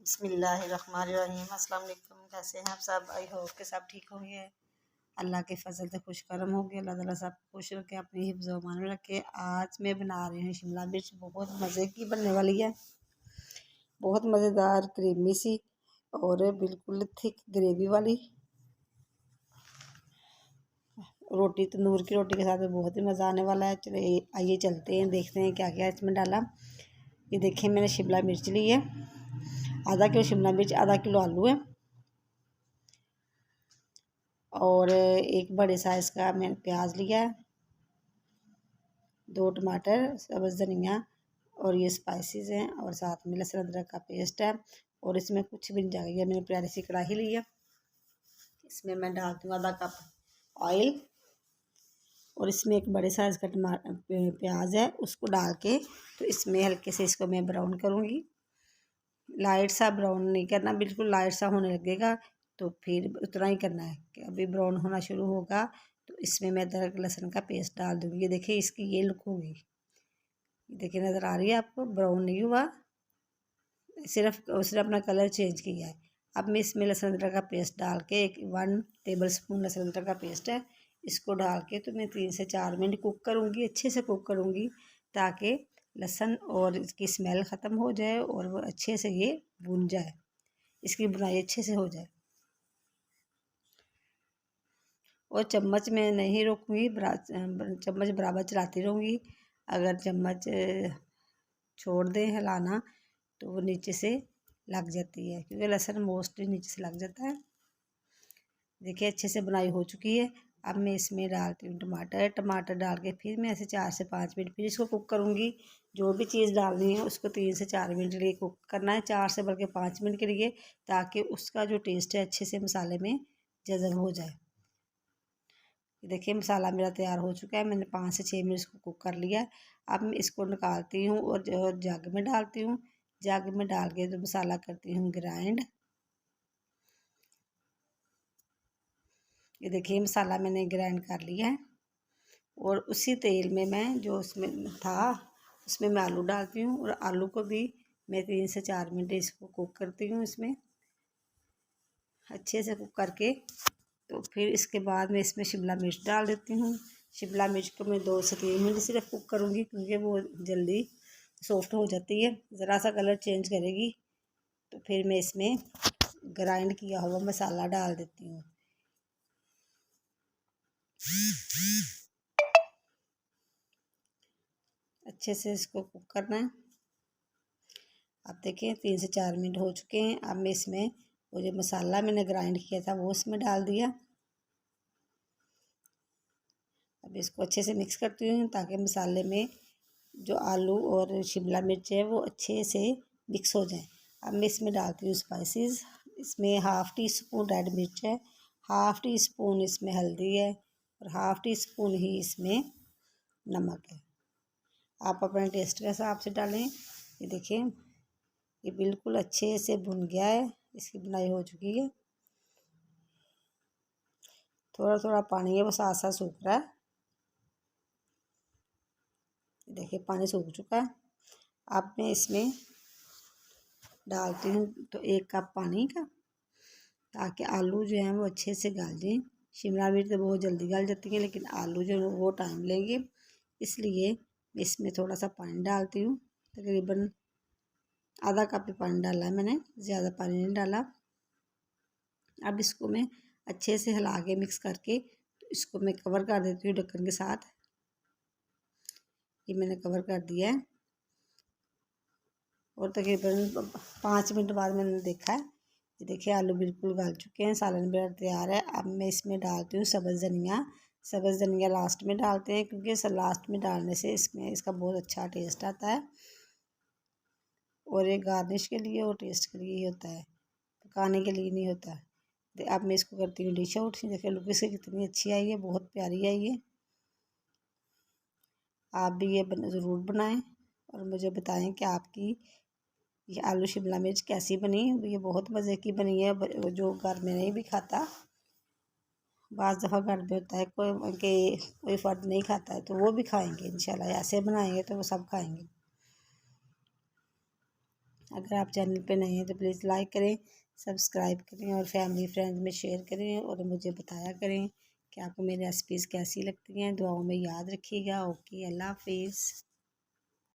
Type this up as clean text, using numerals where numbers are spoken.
बिस्मिल्लाहिर्रहमानिर्रहीम। अस्सलाम वालेकुम। कैसे हैं आप सब? आई होप के सब ठीक होंगे। अल्लाह के फजल से खुश करम हो गया। अल्लाह ताला सब खुश रखे, अपनी हिफ्ज़ व अमान में रखे। आज मैं बना रही हूँ शिमला मिर्च, बहुत मज़े की बनने वाली है। बहुत मज़ेदार, क्रीमी सी और बिल्कुल थिक ग्रेवी वाली रोटी, तंदूर की रोटी के साथ में बहुत ही मज़ा आने वाला है। चलिए आइए चलते हैं, देखते हैं क्या क्या इसमें डाला। ये देखिए मैंने शिमला मिर्च ली है, आधा किलो शिमला मिर्च, आधा किलो आलू है और एक बड़े साइज़ का मैंने प्याज लिया है, 2 टमाटर, सब्ज़ धनिया और ये स्पाइसेस हैं और साथ में लहसुन अदरक का पेस्ट है। और इसमें कुछ भी नहीं जाएगा। मैंने प्यारी सी कढ़ाई ली है, इसमें मैं डालती हूँ आधा कप ऑयल और इसमें एक बड़े साइज़ का प्याज है, उसको डाल के तो इसमें हल्के से इसको मैं ब्राउन करूँगी। लाइट सा ब्राउन नहीं करना, बिल्कुल लाइट सा होने लगेगा तो फिर उतना ही करना है कि अभी ब्राउन होना शुरू होगा तो इसमें मैं अदरक लहसुन का पेस्ट डाल दूँगी। ये देखिए इसकी ये लुक होगी। देखिए नज़र आ रही है आपको, ब्राउन नहीं हुआ, सिर्फ उसने अपना कलर चेंज किया है। अब मैं इसमें लहसुन अदरक का पेस्ट डाल के 1 टेबल स्पून लहसुन अदरक का पेस्ट है, इसको डाल के तो मैं 3 से 4 मिनट कुक करूँगी, अच्छे से कुक करूँगी ताकि लहसुन और इसकी स्मेल ख़त्म हो जाए और वो अच्छे से ये भुन जाए, इसकी बुनाई अच्छे से हो जाए। और चम्मच में नहीं रोकूँगी, चम्मच बराबर चलाती रहूँगी। अगर चम्मच छोड़ दें हिलाना तो वो नीचे से लग जाती है, क्योंकि लहसुन मोस्टली नीचे से लग जाता है। देखिए अच्छे से बुनाई हो चुकी है। अब मैं इसमें डालती हूँ टमाटर डाल के फिर मैं ऐसे 4 से 5 मिनट फिर इसको कुक करूँगी। जो भी चीज़ डालनी है उसको 3 से 4 मिनट के लिए कुक करना है, 4 से बल्कि 5 मिनट के लिए, ताकि उसका जो टेस्ट है अच्छे से मसाले में जज़ब हो जाए। देखिए मसाला मेरा तैयार हो चुका है, मैंने 5 से 6 मिनट इसको कुक कर लिया है। अब मैं इसको निकालती हूँ और जग में डालती हूँ। जग में डाल के तो मसाला करती हूँ ग्राइंड। ये देखिए मसाला मैंने ग्राइंड कर लिया है और उसी तेल में मैं जो उसमें था उसमें मैं आलू डालती हूँ और आलू को भी मैं 3 से 4 मिनट इसको कुक करती हूँ इसमें अच्छे से कुक करके। तो फिर इसके बाद मैं इसमें शिमला मिर्च डाल देती हूँ। शिमला मिर्च को मैं 2 से 3 मिनट सिर्फ कुक करूँगी, क्योंकि वो जल्दी सॉफ्ट हो जाती है। ज़रा सा कलर चेंज करेगी तो फिर मैं इसमें ग्राइंड किया हुआ मसाला डाल देती हूँ। अच्छे से इसको कुक करना है। अब देखिए 3 से 4 मिनट हो चुके हैं। अब मैं इसमें वो जो मसाला मैंने ग्राइंड किया था वो इसमें डाल दिया। अब इसको अच्छे से मिक्स करती हूँ ताकि मसाले में जो आलू और शिमला मिर्च है वो अच्छे से मिक्स हो जाए। अब मैं इसमें डालती हूँ स्पाइसेस। इसमें हाफ़ टी स्पून रेड मिर्च है, हाफ़ टी स्पून इसमें हल्दी है और हाफ़ टी स्पून ही इसमें नमक है। आप अपने टेस्ट के हिसाब से डालें। ये देखिए ये बिल्कुल अच्छे से भुन गया है, इसकी बुनाई हो चुकी है। थोड़ा थोड़ा पानी है वो साथ साथ सूख रहा है। देखिए पानी सूख चुका है। अब मैं इसमें डालती हूँ तो 1 कप पानी का, ताकि आलू जो हैं वो अच्छे से गल जाएँ। शिमला मिर्च तो बहुत जल्दी गल जाती है, लेकिन आलू जो है वो टाइम लेंगे, इसलिए इसमें थोड़ा सा पानी डालती हूँ। तकरीबन आधा कप ही पानी डाला है मैंने, ज़्यादा पानी नहीं डाला। अब इसको मैं अच्छे से हिला के मिक्स करके तो इसको मैं कवर कर देती हूँ ढक्कन के साथ। ये मैंने कवर कर दिया है और तकरीबन 5 मिनट बाद मैंने देखा है। ये देखिए आलू बिल्कुल गल चुके हैं, सालन मेरा तैयार है। अब मैं इसमें डालती हूँ सब्ज़ धनिया। सब्ज़ धनिया लास्ट में डालते हैं, क्योंकि लास्ट में डालने से इसमें इसका बहुत अच्छा टेस्ट आता है और ये गार्निश के लिए और टेस्ट के लिए ही होता है, पकाने के लिए नहीं होता। अब मैं इसको करती हूँ डिश आउट। देखिए लुक इसकी कितनी अच्छी आई है, बहुत प्यारी आई है। आप भी ये ज़रूर बनाएं और मुझे बताएं कि आपकी ये आलू शिमला मिर्च कैसी बनी। ये बहुत मज़े की बनी है। जो घर में नहीं भी खाता, बाज़ दफ़ा घर में होता है कोई फ़र्द नहीं खाता है, तो वो भी खाएंगे इंशाल्लाह। ऐसे बनाएंगे तो वो सब खाएंगे। अगर आप चैनल पे नए हैं तो प्लीज़ लाइक करें, सब्सक्राइब करें और फैमिली फ्रेंड्स में शेयर करें और मुझे बताया करें कि आपको मेरी रेसिपीज़ कैसी लगती हैं। दुआओं में याद रखिएगा। ओके, अल्लाह हाफिज़।